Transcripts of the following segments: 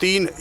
3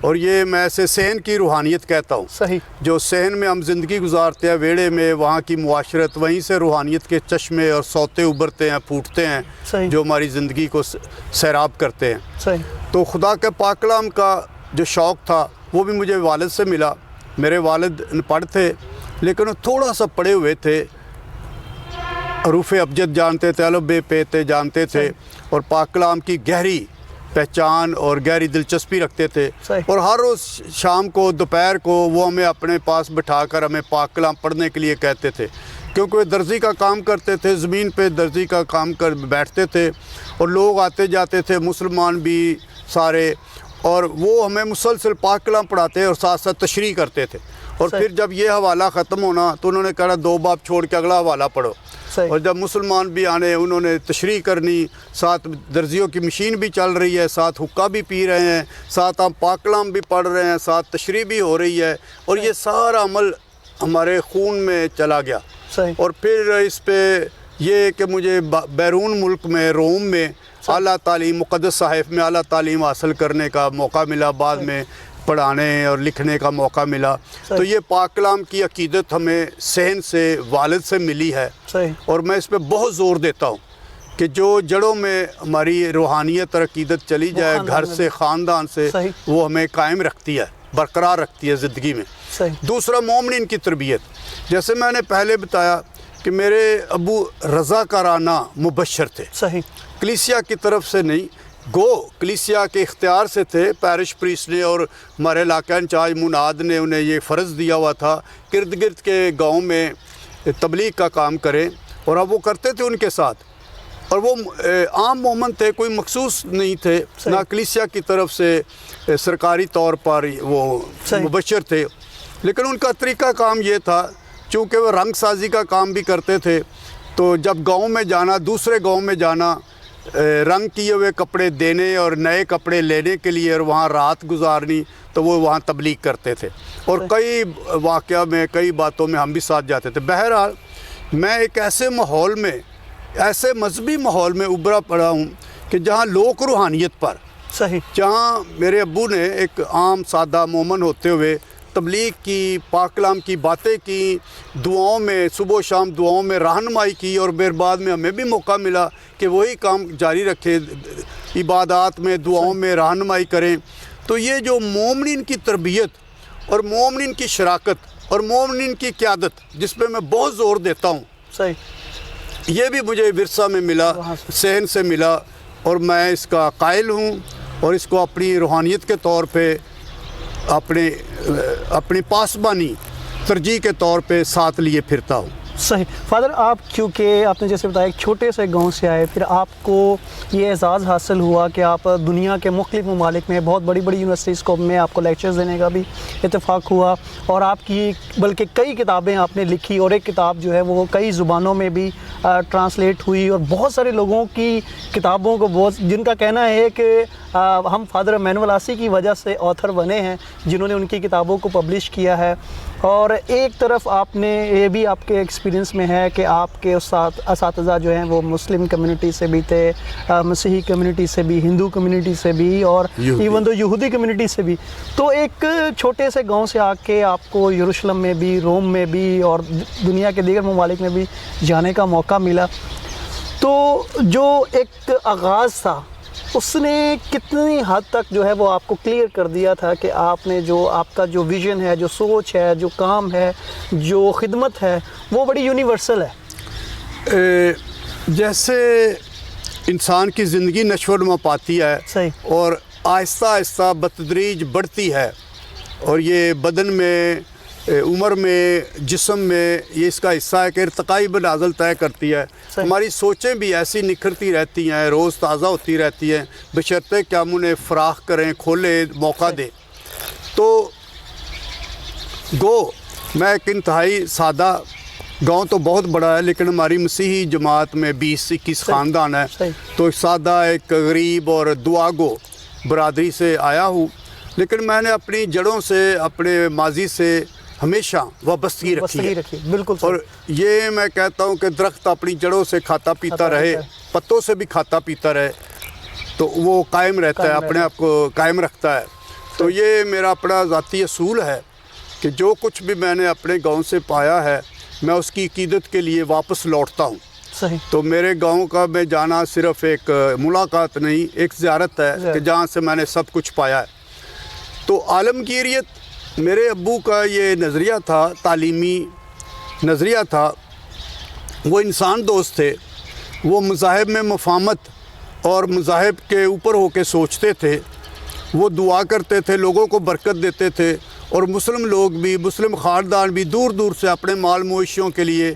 اور یہ میں اسے صحن کی روحانیت کہتا ہوں. صحیح. جو صحن میں ہم زندگی گزارتے ہیں ویڑے میں، وہاں کی معاشرت، وہیں سے روحانیت کے چشمے اور سوتے ابھرتے ہیں، پھوٹتے ہیں. صحیح. جو ہماری زندگی کو سیراب کرتے ہیں. صحیح. تو خدا کے پاک کلام کا جو شوق تھا وہ بھی مجھے والد سے ملا. میرے والد پڑھ تھے لیکن وہ تھوڑا سا پڑھے ہوئے تھے، حروف ابجد جانتے تھے، الف بے پے تے جانتے تھے، اور پاک کلام کی گہری پہچان اور گہری دلچسپی رکھتے تھے. اور ہر روز شام کو، دوپہر کو وہ ہمیں اپنے پاس بٹھا کر ہمیں پاک کلام پڑھنے کے لیے کہتے تھے، کیونکہ وہ درزی کا کام کرتے تھے، زمین پہ درزی کا کام کر بیٹھتے تھے، اور لوگ آتے جاتے تھے، مسلمان بھی سارے، اور وہ ہمیں مسلسل پاک کلام پڑھاتے اور ساتھ ساتھ تشریح کرتے تھے. اور پھر جب یہ حوالہ ختم ہونا تو انہوں نے کہا 2 باب چھوڑ کے اگلا حوالہ پڑھو. اور جب مسلمان بھی آنے، انہوں نے تشریح کرنی، ساتھ درزیوں کی مشین بھی چل رہی ہے، ساتھ حقہ بھی پی رہے ہیں، ساتھ ہم پاک کلام بھی پڑھ رہے ہیں، ساتھ تشریح بھی ہو رہی ہے، اور یہ سارا عمل ہمارے خون میں چلا گیا. اور پھر اس پہ یہ کہ مجھے بیرون ملک میں، روم میں اعلیٰ تعلیم، مقدس صحائف میں اعلیٰ تعلیم حاصل کرنے کا موقع ملا، بعد میں پڑھانے اور لکھنے کا موقع ملا. تو یہ پاک کلام کی عقیدت ہمیں صحن سے، والد سے ملی ہے. اور میں اس پہ بہت زور دیتا ہوں کہ جو جڑوں میں ہماری روحانیت اور عقیدت چلی جائے گھر سے، خاندان سے، وہ ہمیں قائم رکھتی ہے، برقرار رکھتی ہے زندگی میں. دوسرا، مومنین کی تربیت. جیسے میں نے پہلے بتایا کہ میرے ابو رضاکارانہ مبشر تھے. کلیسیا کی طرف سے نہیں، کلیسیا کے اختیار سے تھے. پیرش پریس نے اور ہمارے علاقہ انچارج مناد نے انہیں یہ فرض دیا ہوا تھا کہ ارد گرد کے گاؤں میں تبلیغ کا کام کریں، اور اب وہ کرتے تھے ان کے ساتھ. اور وہ عام مومن تھے، کوئی مخصوص نہیں تھے، نہ کلیسیا کی طرف سے سرکاری طور پر وہ مبشر تھے. لیکن ان کا طریقہ کام یہ تھا، چونکہ وہ رنگ سازی کا کام بھی کرتے تھے، تو جب گاؤں میں جانا، دوسرے گاؤں میں جانا، رنگ کیے ہوئے کپڑے دینے اور نئے کپڑے لینے کے لیے، اور وہاں رات گزارنی، تو وہ وہاں تبلیغ کرتے تھے. اور کئی واقعہ میں، کئی باتوں میں ہم بھی ساتھ جاتے تھے. بہرحال میں ایک ایسے ماحول میں، ایسے مذہبی ماحول میں ابھرا پڑا ہوں کہ جہاں لوک روحانیت پر، جہاں میرے ابو نے ایک عام سادہ مومن ہوتے ہوئے تبلیغ کی، پاک کلام کی باتیں کی، دعاؤں میں، صبح و شام دعاؤں میں رہنمائی کی، اور پھر بعد میں ہمیں بھی موقع ملا کہ وہی کام جاری رکھے، عبادات میں، دعاؤں میں رہنمائی کریں. تو یہ جو مومنین کی تربیت اور مومنین کی شراکت اور مومنین کی قیادت، جس پہ میں بہت زور دیتا ہوں، یہ بھی مجھے ورثہ میں ملا، صحن سے ملا، اور میں اس کا قائل ہوں، اور اس کو اپنی روحانیت کے طور پہ، اپنی پاسبانی ترجیح کے طور پہ ساتھ لیے پھرتا ہوں. صحیح. فادر، آپ کیونکہ آپ نے جیسے بتایا ایک چھوٹے سے گاؤں سے آئے، پھر آپ کو یہ اعزاز حاصل ہوا کہ آپ دنیا کے مختلف ممالک میں، بہت بڑی بڑی یونیورسٹیز کو میں آپ کو لیکچرز دینے کا بھی اتفاق ہوا، اور آپ کی بلکہ کئی کتابیں آپ نے لکھی، اور ایک کتاب جو ہے وہ کئی زبانوں میں بھی ٹرانسلیٹ ہوئی، اور بہت سارے لوگوں کی کتابوں کو جن کا کہنا ہے کہ ہم فادر ایمینول آسی کی وجہ سے آتھر بنے ہیں، جنہوں نے ان کی کتابوں کو پبلش کیا ہے. اور ایک طرف آپ نے یہ بھی آپ کے ایکسپیرینس میں ہے کہ آپ کے اساتذہ جو ہیں وہ مسلم کمیونٹی سے بھی تھے، مسیحی کمیونٹی سے بھی، ہندو کمیونٹی سے بھی، اور ایون تو یہودی کمیونٹی سے بھی. تو ایک چھوٹے سے گاؤں سے آ کے آپ کو یروشلم میں بھی، روم میں بھی، اور دنیا کے دیگر ممالک میں بھی جانے کا موقع ملا. تو جو ایک آغاز تھا، اس نے کتنی حد تک جو ہے وہ آپ کو کلیئر کر دیا تھا کہ آپ نے جو آپ کا جو ویژن ہے، جو سوچ ہے، جو کام ہے، جو خدمت ہے، وہ بڑی یونیورسل ہے؟ جیسے انسان کی زندگی نشو و نما پاتی ہے، اور آہستہ آہستہ بتدریج بڑھتی ہے، اور یہ بدن میں، عمر میں، جسم میں، یہ اس کا حصہ ہے کہ ارتقائی منازل طے کرتی ہے. ہماری سوچیں بھی ایسی نکھرتی رہتی ہیں، روز تازہ ہوتی رہتی ہیں، بشرطے کہ ہم انہیں فراخ کریں، کھولیں، موقع دیں. تو میں ایک انتہائی سادہ گاؤں تو بہت بڑا ہے، لیکن ہماری مسیحی جماعت میں 20-21 خاندان ہے، تو سادہ ایک غریب اور دعا گو برادری سے آیا ہوں. لیکن میں نے اپنی جڑوں سے، اپنے ماضی سے ہمیشہ وابستگی رکھی ہے. بالکل. اور یہ میں کہتا ہوں کہ درخت اپنی جڑوں سے کھاتا پیتا رہے، پتوں سے بھی کھاتا پیتا رہے، تو وہ قائم رہتا ہے، اپنے آپ کو قائم رکھتا ہے. تو یہ میرا اپنا ذاتی اصول ہے کہ جو کچھ بھی میں نے اپنے گاؤں سے پایا ہے میں اس کی عقیدت کے لیے واپس لوٹتا ہوں. صحیح. تو میرے گاؤں کا میں جانا صرف ایک ملاقات نہیں، ایک زیارت ہے کہ جہاں سے میں نے سب کچھ پایا ہے. تو عالمگیریت میرے ابو کا یہ نظریہ تھا، تعلیمی نظریہ تھا. وہ انسان دوست تھے، وہ مذاہب میں مفاہمت اور مذاہب کے اوپر ہو کے سوچتے تھے. وہ دعا کرتے تھے، لوگوں کو برکت دیتے تھے، اور مسلم لوگ بھی، مسلم خاندان بھی دور دور سے اپنے مال مویشیوں کے لیے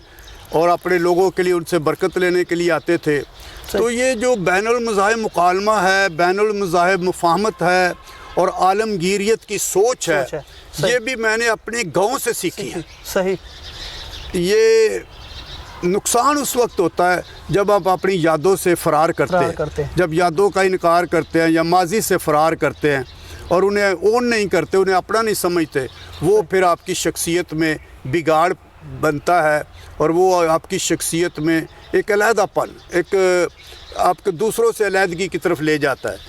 اور اپنے لوگوں کے لیے ان سے برکت لینے کے لیے آتے تھے. تو یہ جو بین المذاہب مکالمہ ہے، بین المذاہب مفاہمت ہے اور عالمگیریت کی سوچ ہے، یہ بھی میں نے اپنے گاؤں سے سیکھی ہے. صحیح. یہ نقصان اس وقت ہوتا ہے جب آپ اپنی یادوں سے فرار کرتے ہیں، جب یادوں کا انکار کرتے ہیں یا ماضی سے فرار کرتے ہیں اور انہیں اون نہیں کرتے، انہیں اپنا نہیں سمجھتے. وہ پھر آپ کی شخصیت میں بگاڑ بنتا ہے اور وہ آپ کی شخصیت میں ایک علیحدہ پن، ایک آپ کے دوسروں سے علیحدگی کی طرف لے جاتا ہے.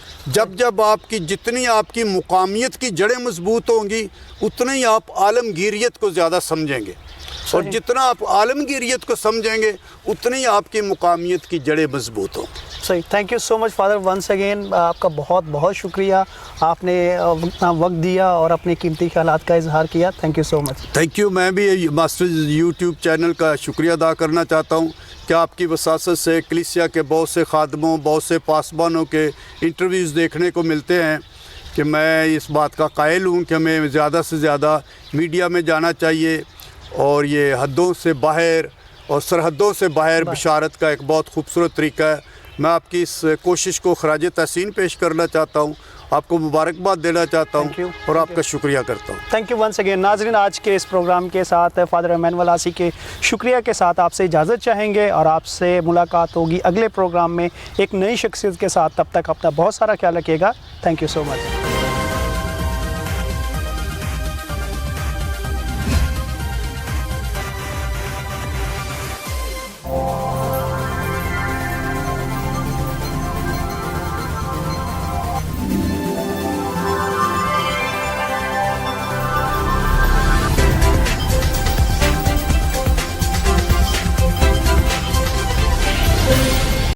جب آپ کی جتنی آپ کی مقامیت کی جڑیں مضبوط ہوں گی اتنا ہی آپ عالمگیریت کو زیادہ سمجھیں گے، اور جتنا آپ عالمگیریت کو سمجھیں گے اتنی ہی آپ کی مقامیت کی جڑیں مضبوط ہوں. صحیح. Thank you so much father once again. آپ کا بہت بہت شکریہ، آپ نے وقت دیا اور اپنے قیمتی خیالات کا اظہار کیا. Thank you so much. Thank you. میں بھی ماسٹرز یوٹیوب چینل کا شکریہ ادا کرنا چاہتا ہوں کہ آپ کی وساست سے کلیسیا کے بہت سے خادموں، بہت سے پاسبانوں کے انٹرویوز دیکھنے کو ملتے ہیں کہ میں اس بات کا قائل ہوں کہ ہمیں زیادہ سے زیادہ میڈیا میں جانا چاہیے، اور یہ حدوں سے باہر اور سرحدوں سے باہر بشارت کا ایک بہت خوبصورت طریقہ ہے. میں آپ کی اس کوشش کو خراج تحسین پیش کرنا چاہتا ہوں، آپ کو مبارکباد دینا چاہتا ہوں اور آپ کا شکریہ کرتا ہوں. Thank you once again. ناظرین، آج کے اس پروگرام کے ساتھ فادر ایمینول آسی کے شکریہ کے ساتھ آپ سے اجازت چاہیں گے، اور آپ سے ملاقات ہوگی اگلے پروگرام میں ایک نئی شخصیت کے ساتھ. تب تک اپنا بہت سارا خیال رکھیے گا. Thank you so much.